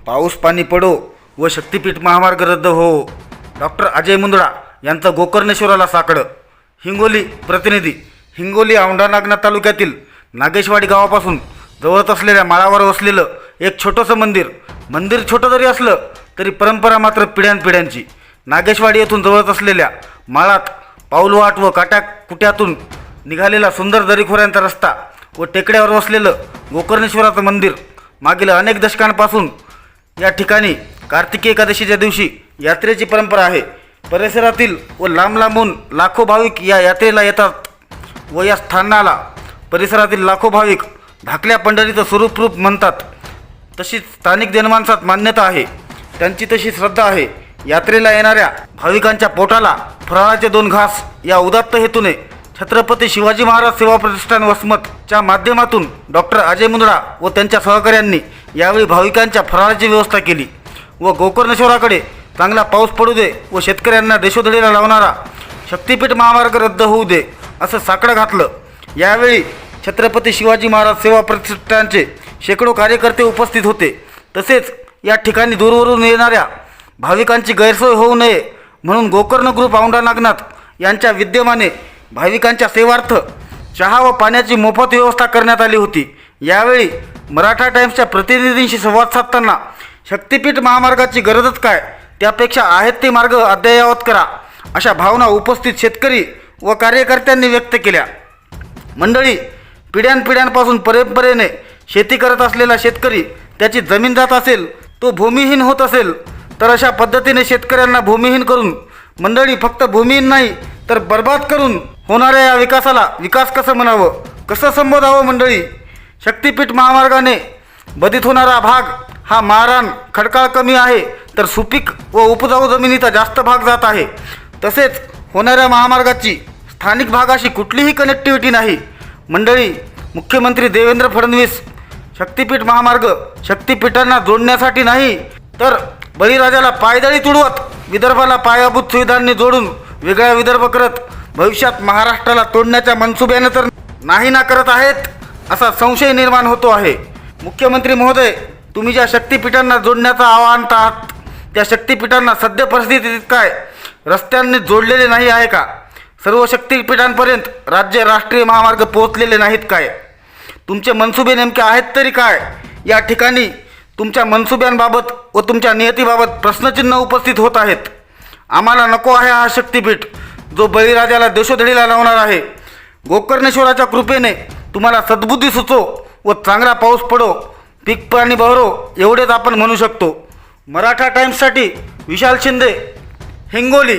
पाऊस पाणी पडो व शक्तिपीठ महामार्ग रद्द हो. डॉक्टर अजय मुंदडा यांचं गोकर्णेश्वराला साकडं. हिंगोली प्रतिनिधी. हिंगोली औंढा नागनाथ तालुक्यातील नागेशवाडी गावापासून जवळच असलेल्या माळावर वसलेलं एक छोटंसं मंदिर छोटं जरी असलं तरी परंपरा मात्र पिढ्यानपिढ्यांची. नागेशवाडी येथून जवळच असलेल्या माळात पाऊलवाट व काट्याकुट्यातून निघालेला सुंदर दरीखोऱ्यांचा रस्ता व टेकड्यावर वसलेलं गोकर्णेश्वराचं मंदिर मागील अनेक दशकांपासून या ठिकाणी कार्तिकी एकादशीच्या दिवशी यात्रेची परंपरा आहे. परिसरातील व लांबून लाखो भाविक या यात्रेला येतात व या स्थानाला परिसरातील लाखो भाविक धाकल्या पंढरीचं स्वरूप म्हणतात. तशीच स्थानिक जनमानसात मान्यता आहे, त्यांची तशी श्रद्धा आहे. यात्रेला येणाऱ्या भाविकांच्या पोटाला फराळाचे 2 घास या उदात्त हेतूने छत्रपती शिवाजी महाराज सेवा प्रतिष्ठान वसमतच्या माध्यमातून डॉक्टर अजय मुंदडा व त्यांच्या सहकाऱ्यांनी यावेळी भाविकांच्या फराळाची व्यवस्था केली व गोकर्णेश्वराकडे चांगला पाऊस पडू दे व शेतकऱ्यांना देशोधडीला लावणारा शक्तिपीठ महामार्ग रद्द होऊ दे असं साकडं घातलं. यावेळी छत्रपती शिवाजी महाराज सेवा प्रतिष्ठानचे शेकडो कार्यकर्ते उपस्थित होते. तसेच या ठिकाणी दूरवरून येणाऱ्या भाविकांची गैरसोय होऊ नये म्हणून गोकर्ण ग्रुप औंढा नागनाथ यांच्या विद्यमाने भाविकांच्या सेवार्थ चहा व पाण्याची मोफत व्यवस्था करण्यात आली होती. यावेळी मराठा टाइम्सच्या प्रतिनिधींशी संवाद साधताना शक्तिपीठ महामार्गाची गरजच काय, त्यापेक्षा आहेत ते मार्ग अद्ययावत करा अशा भावना उपस्थित शेतकरी व कार्यकर्त्यांनी व्यक्त केल्या. मंडळी, पिढ्यानपिढ्यांपासून परंपरेने शेती करत असलेला शेतकरी त्याची जमीन जात असेल, तो भूमिहीन होत असेल तर अशा पद्धतीने शेतकऱ्यांना भूमिहीन करून मंडळी फक्त भूमिहीन नाही तर बर्बाद करून होणाऱ्या या विकासाला विकास कसं म्हणावं, कसं संबोधावं. मंडळी, शक्तिपीठ महामार्गाने बाधित होणारा भाग हा माळरान खडकाळ कमी आहे तर सुपीक व उपजाऊ जमिनीचा जास्त भाग जात आहे. तसेच होणाऱ्या महामार्गाची स्थानिक भागाशी कुठलीही कनेक्टिव्हिटी नाही. मंडळी, मुख्यमंत्री देवेंद्र फडणवीस शक्तिपीठ महामार्ग शक्तिपीठांना जोडण्यासाठी नाही तर बळीराजाला पायदळी तुडवत विदर्भाला पायाभूत सुविधांनी जोडून वेगळा विदर्भ करत भविष्यात महाराष्ट्राला तोडण्याच्या मनसुब्याने तर नाही ना करत आहेत असा संशय निर्माण होतो आहे. मुख्यमंत्री महोदय, तुम्ही ज्या शक्तिपीठांना जोडण्याचं आवाहन आहात त्या शक्तिपीठांना सद्य परिस्थितीत काय रस्त्यांनी जोडलेले नाही आहे का? सर्व शक्तिपीठांपर्यंत राज्य राष्ट्रीय महामार्ग पोहोचलेले नाहीत काय? तुमचे मनसुबे नेमके आहेत तरी काय? या ठिकाणी तुमच्या मनसुब्यांबाबत व तुमच्या नियतीबाबत प्रश्नचिन्ह उपस्थित होत आहेत. आम्हाला नको आहे हा शक्तिपीठ जो बळीराजाला देशोधडीला लावणार आहे. गोकर्णेश्वराच्या कृपेने तुम्हाला सद्बुद्धी सुचो व चांगला पाऊस पडो, पीक पाणी बहरो एवढेच आपण म्हणू शकतो. मराठा टाइम्ससाठी विशाल शिंदे, हिंगोली.